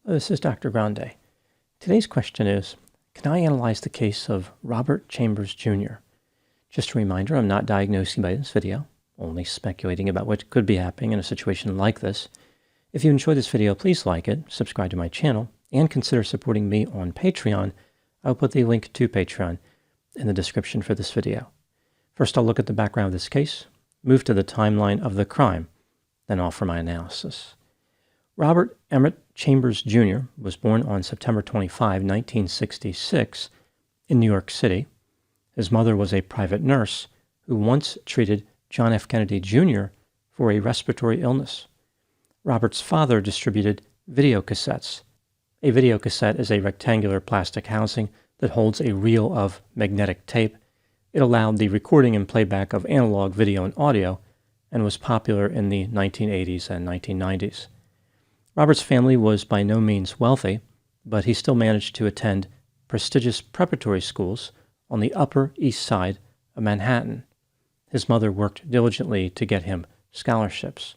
This is Dr. Grande. Today's question is, can I analyze the case of Robert Chambers Jr.? Just a reminder, I'm not diagnosing by this video, only speculating about what could be happening in a situation like this. If you enjoyed this video, please like it, subscribe to my channel, and consider supporting me on Patreon. I'll put the link to Patreon in the description for this video. First, I'll look at the background of this case, move to the timeline of the crime, then offer my analysis. Robert Emmett Chambers Jr. was born on September 25, 1966, in New York City. His mother was a private nurse who once treated John F. Kennedy Jr. for a respiratory illness. Robert's father distributed videocassettes. A videocassette is a rectangular plastic housing that holds a reel of magnetic tape. It allowed the recording and playback of analog video and audio and was popular in the 1980s and 1990s. Robert's family was by no means wealthy, but he still managed to attend prestigious preparatory schools on the Upper East Side of Manhattan. His mother worked diligently to get him scholarships.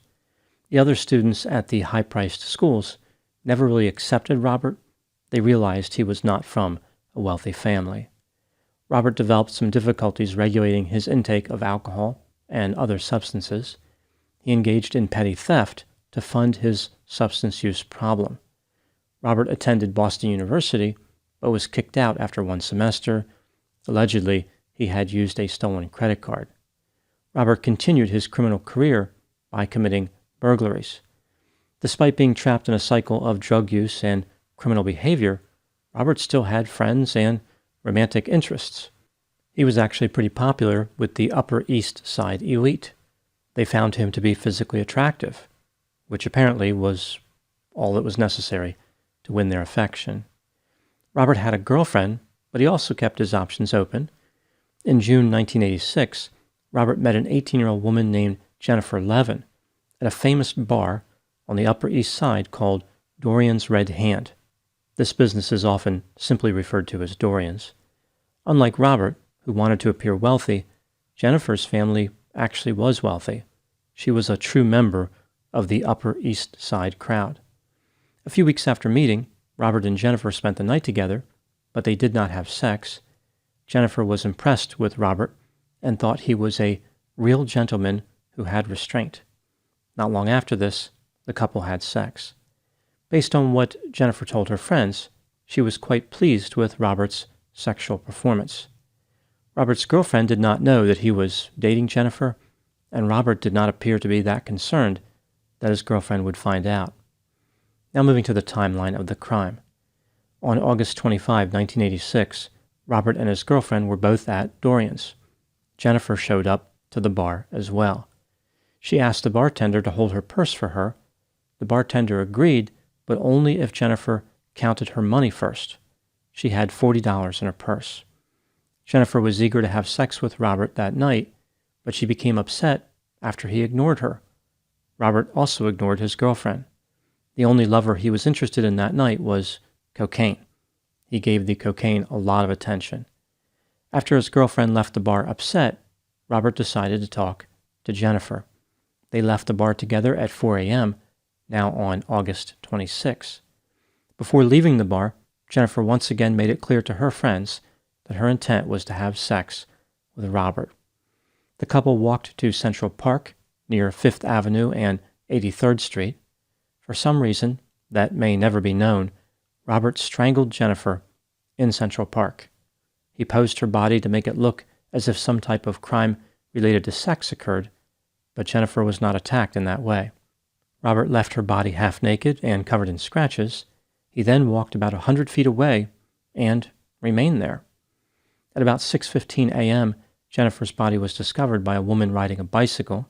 The other students at the high-priced schools never really accepted Robert. They realized he was not from a wealthy family. Robert developed some difficulties regulating his intake of alcohol and other substances. He engaged in petty theft to fund his substance use problem. Robert attended Boston University, but was kicked out after one semester. Allegedly, he had used a stolen credit card. Robert continued his criminal career by committing burglaries. Despite being trapped in a cycle of drug use and criminal behavior, Robert still had friends and romantic interests. He was actually pretty popular with the Upper East Side elite. They found him to be physically attractive, which apparently was all that was necessary to win their affection. Robert had a girlfriend, but he also kept his options open. In June 1986, Robert met an 18-year-old woman named Jennifer Levin at a famous bar on the Upper East Side called Dorian's Red Hand. This business is often simply referred to as Dorian's. Unlike Robert, who wanted to appear wealthy, Jennifer's family actually was wealthy. She was a true member of the Upper East Side crowd. A few weeks after meeting, Robert and Jennifer spent the night together, but they did not have sex. Jennifer was impressed with Robert and thought he was a real gentleman who had restraint. Not long after this, the couple had sex. Based on what Jennifer told her friends, she was quite pleased with Robert's sexual performance. Robert's girlfriend did not know that he was dating Jennifer, and Robert did not appear to be that concerned that his girlfriend would find out. Now moving to the timeline of the crime. On August 25, 1986, Robert and his girlfriend were both at Dorian's. Jennifer showed up to the bar as well. She asked the bartender to hold her purse for her. The bartender agreed, but only if Jennifer counted her money first. She had $40 in her purse. Jennifer was eager to have sex with Robert that night, but she became upset after he ignored her. Robert also ignored his girlfriend. The only lover he was interested in that night was cocaine. He gave the cocaine a lot of attention. After his girlfriend left the bar upset, Robert decided to talk to Jennifer. They left the bar together at 4 a.m., now on August 26. Before leaving the bar, Jennifer once again made it clear to her friends that her intent was to have sex with Robert. The couple walked to Central Park, near 5th Avenue and 83rd Street. For some reason that may never be known, Robert strangled Jennifer in Central Park. He posed her body to make it look as if some type of crime related to sex occurred, but Jennifer was not attacked in that way. Robert left her body half naked and covered in scratches. He then walked about 100 feet away and remained there. At about 6:15 a.m., Jennifer's body was discovered by a woman riding a bicycle.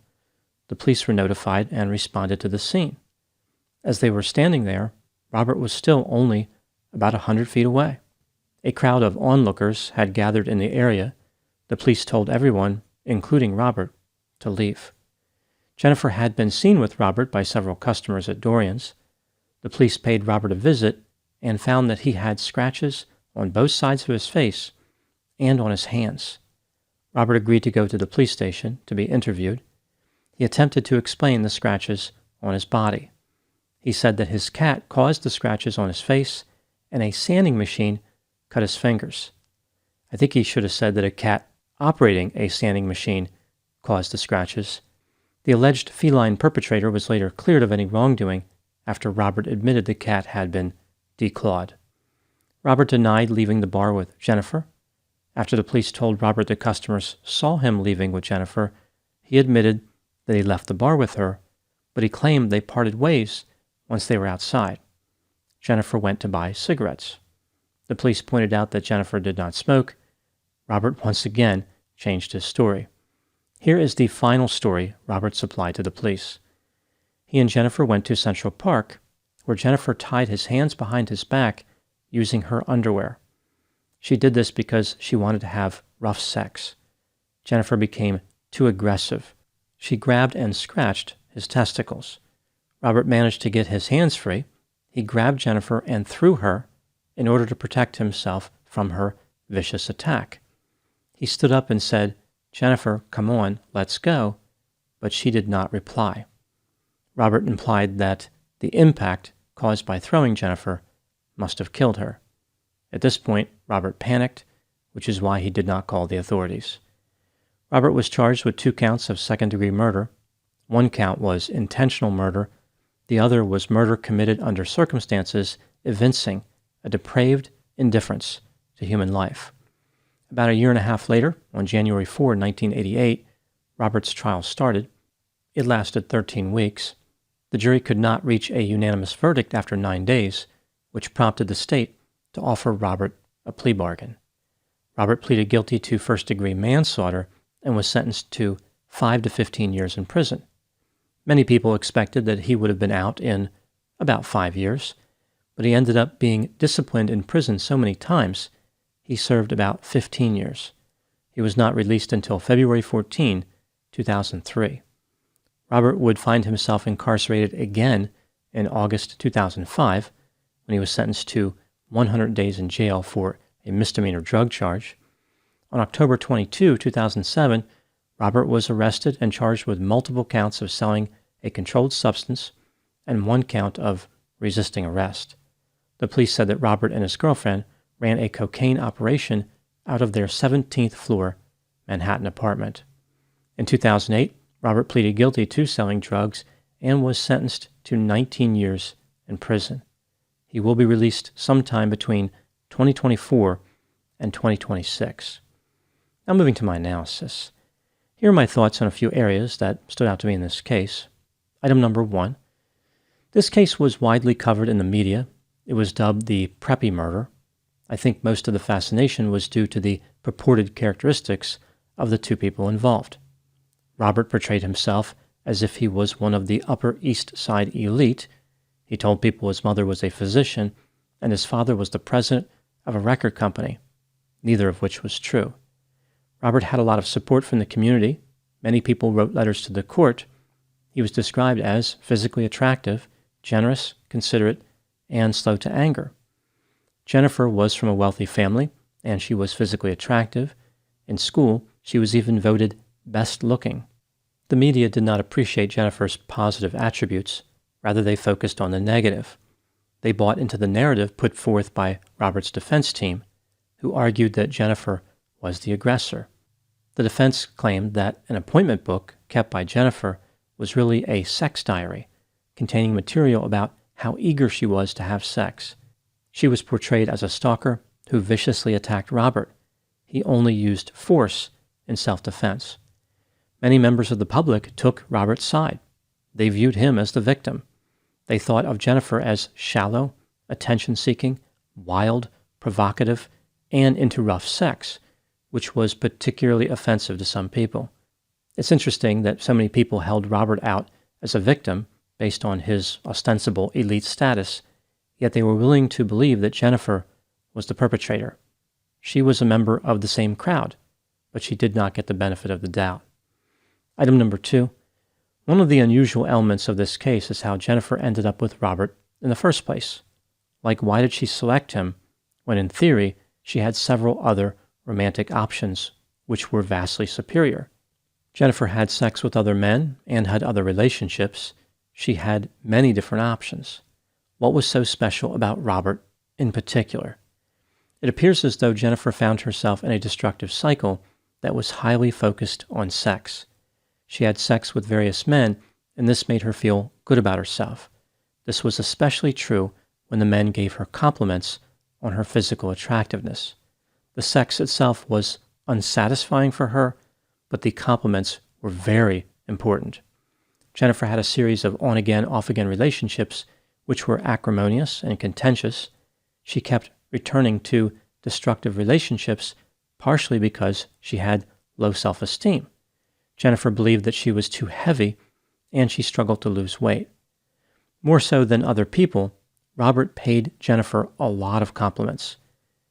The police were notified and responded to the scene. As they were standing there, Robert was still only about 100 feet away. A crowd of onlookers had gathered in the area. The police told everyone, including Robert, to leave. Jennifer had been seen with Robert by several customers at Dorian's. The police paid Robert a visit and found that he had scratches on both sides of his face and on his hands. Robert agreed to go to the police station to be interviewed. He attempted to explain the scratches on his body. He said that his cat caused the scratches on his face and a sanding machine cut his fingers. I think he should have said that a cat operating a sanding machine caused the scratches. The alleged feline perpetrator was later cleared of any wrongdoing after Robert admitted the cat had been declawed. Robert denied leaving the bar with Jennifer. After the police told Robert that customers saw him leaving with Jennifer, he admitted that he left the bar with her, but he claimed they parted ways once they were outside. Jennifer went to buy cigarettes. The police pointed out that Jennifer did not smoke. Robert once again changed his story. Here is the final story Robert supplied to the police. He and Jennifer went to Central Park, where Jennifer tied his hands behind his back using her underwear. She did this because she wanted to have rough sex. Jennifer became too aggressive. She grabbed and scratched his testicles. Robert managed to get his hands free. He grabbed Jennifer and threw her in order to protect himself from her vicious attack. He stood up and said, "Jennifer, come on, let's go," but she did not reply. Robert implied that the impact caused by throwing Jennifer must have killed her. At this point, Robert panicked, which is why he did not call the authorities. Robert was charged with 2 counts of second-degree murder. 1 count was intentional murder. The other was murder committed under circumstances evincing a depraved indifference to human life. About a year and a half later, on January 4, 1988, Robert's trial started. It lasted 13 weeks. The jury could not reach a unanimous verdict after 9 days, which prompted the state to offer Robert a plea bargain. Robert pleaded guilty to first-degree manslaughter and was sentenced to 5 to 15 years in prison. Many people expected that he would have been out in about 5 years, but he ended up being disciplined in prison so many times, he served about 15 years. He was not released until February 14, 2003. Robert would find himself incarcerated again in August 2005 when he was sentenced to 100 days in jail for a misdemeanor drug charge. On October 22, 2007, Robert was arrested and charged with multiple counts of selling a controlled substance and 1 count of resisting arrest. The police said that Robert and his girlfriend ran a cocaine operation out of their 17th floor Manhattan apartment. In 2008, Robert pleaded guilty to selling drugs and was sentenced to 19 years in prison. He will be released sometime between 2024 and 2026. Now moving to my analysis. Here are my thoughts on a few areas that stood out to me in this case. Item number 1. This case was widely covered in the media. It was dubbed the Preppy murder. I think most of the fascination was due to the purported characteristics of the 2 people involved. Robert portrayed himself as if he was one of the Upper East Side elite. He told people his mother was a physician and his father was the president of a record company, neither of which was true. Robert had a lot of support from the community. Many people wrote letters to the court. He was described as physically attractive, generous, considerate, and slow to anger. Jennifer was from a wealthy family, and she was physically attractive. In school, she was even voted best looking. The media did not appreciate Jennifer's positive attributes. Rather, they focused on the negative. They bought into the narrative put forth by Robert's defense team, who argued that Jennifer was the aggressor. The defense claimed that an appointment book kept by Jennifer was really a sex diary, containing material about how eager she was to have sex. She was portrayed as a stalker who viciously attacked Robert. He only used force in self-defense. Many members of the public took Robert's side. They viewed him as the victim. They thought of Jennifer as shallow, attention-seeking, wild, provocative, and into rough sex, which was particularly offensive to some people. It's interesting that so many people held Robert out as a victim based on his ostensible elite status, yet they were willing to believe that Jennifer was the perpetrator. She was a member of the same crowd, but she did not get the benefit of the doubt. Item number 2. One of the unusual elements of this case is how Jennifer ended up with Robert in the first place. Like, why did she select him when in theory she had several other romantic options which were vastly superior? Jennifer had sex with other men and had other relationships. she had many different options. What was so special about Robert in particular? It appears as though Jennifer found herself in a destructive cycle that was highly focused on sex. She had sex with various men, and this made her feel good about herself. This was especially true when the men gave her compliments on her physical attractiveness. The sex itself was unsatisfying for her, but the compliments were very important. Jennifer had a series of on-again, off-again relationships which were acrimonious and contentious. She kept returning to destructive relationships partially because she had low self-esteem. Jennifer believed that she was too heavy, and she struggled to lose weight. More so than other people, Robert paid Jennifer a lot of compliments.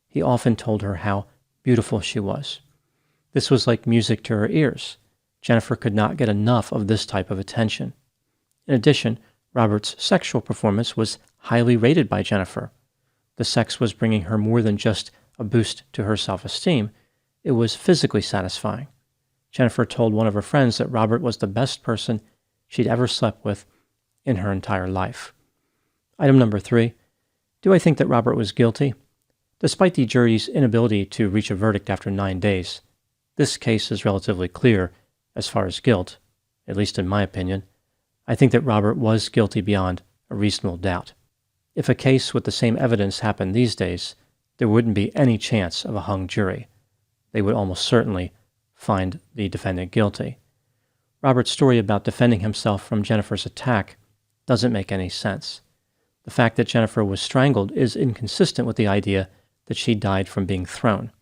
He often told her how beautiful she was. This was like music to her ears. Jennifer could not get enough of this type of attention. In addition, Robert's sexual performance was highly rated by Jennifer. The sex was bringing her more than just a boost to her self-esteem. It was physically satisfying. Jennifer told one of her friends that Robert was the best person she'd ever slept with in her entire life. Item number 3. Do I think that Robert was guilty? Despite the jury's inability to reach a verdict after 9 days, this case is relatively clear as far as guilt, at least in my opinion. I think that Robert was guilty beyond a reasonable doubt. If a case with the same evidence happened these days, there wouldn't be any chance of a hung jury. They would almost certainly find the defendant guilty. Robert's story about defending himself from Jennifer's attack doesn't make any sense. The fact that Jennifer was strangled is inconsistent with the idea that she died from being thrown.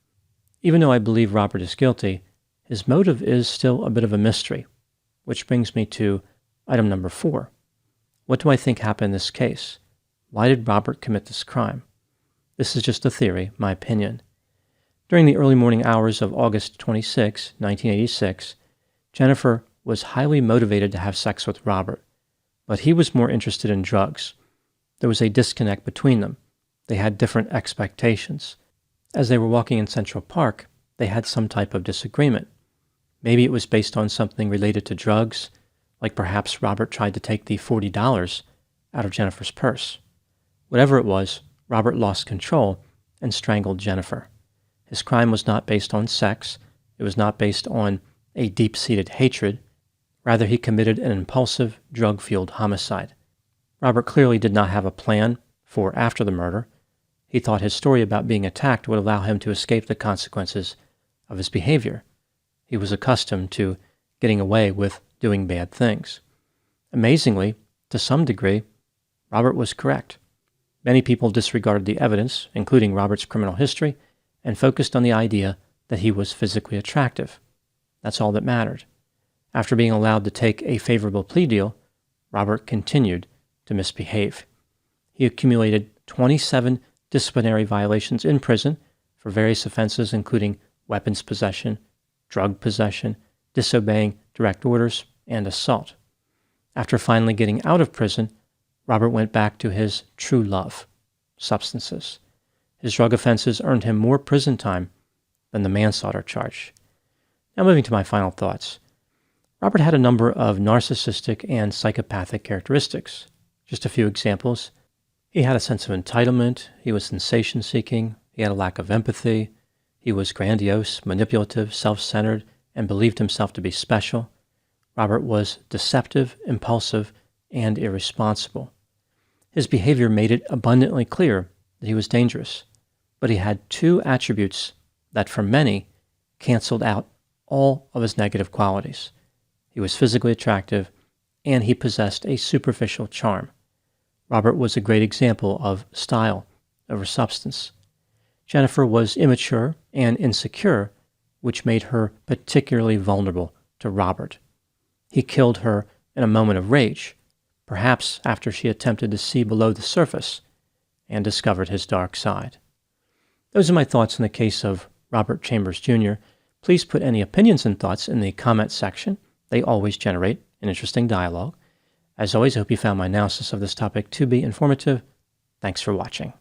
Even though I believe Robert is guilty, his motive is still a bit of a mystery, which brings me to item number 4. What do I think happened in this case? Why did Robert commit this crime? This is just a theory, my opinion. During the early morning hours of August 26, 1986, Jennifer was highly motivated to have sex with Robert, but he was more interested in drugs. There was a disconnect between them. They had different expectations. As they were walking in Central Park, they had some type of disagreement. Maybe it was based on something related to drugs, like perhaps Robert tried to take the $40 out of Jennifer's purse. Whatever it was, Robert lost control and strangled Jennifer. His crime was not based on sex. It was not based on a deep-seated hatred. Rather, he committed an impulsive, drug-fueled homicide. Robert clearly did not have a plan for after the murder. He thought his story about being attacked would allow him to escape the consequences of his behavior. He was accustomed to getting away with doing bad things. Amazingly, to some degree, Robert was correct. Many people disregarded the evidence, including Robert's criminal history, and focused on the idea that he was physically attractive. That's all that mattered. After being allowed to take a favorable plea deal, Robert continued to misbehave. He accumulated 27 disciplinary violations in prison for various offenses including weapons possession, drug possession, disobeying direct orders, and assault. After finally getting out of prison, Robert went back to his true love, substances. His drug offenses earned him more prison time than the manslaughter charge. Now moving to my final thoughts. Robert had a number of narcissistic and psychopathic characteristics. Just a few examples. He had a sense of entitlement, he was sensation-seeking, he had a lack of empathy, he was grandiose, manipulative, self-centered, and believed himself to be special. Robert was deceptive, impulsive, and irresponsible. His behavior made it abundantly clear that he was dangerous, but he had 2 attributes that for many canceled out all of his negative qualities. He was physically attractive, and he possessed a superficial charm. Robert was a great example of style over substance. Jennifer was immature and insecure, which made her particularly vulnerable to Robert. He killed her in a moment of rage, perhaps after she attempted to see below the surface and discovered his dark side. Those are my thoughts in the case of Robert Chambers Jr. Please put any opinions and thoughts in the comment section. They always generate an interesting dialogue. As always, I hope you found my analysis of this topic to be informative. Thanks for watching.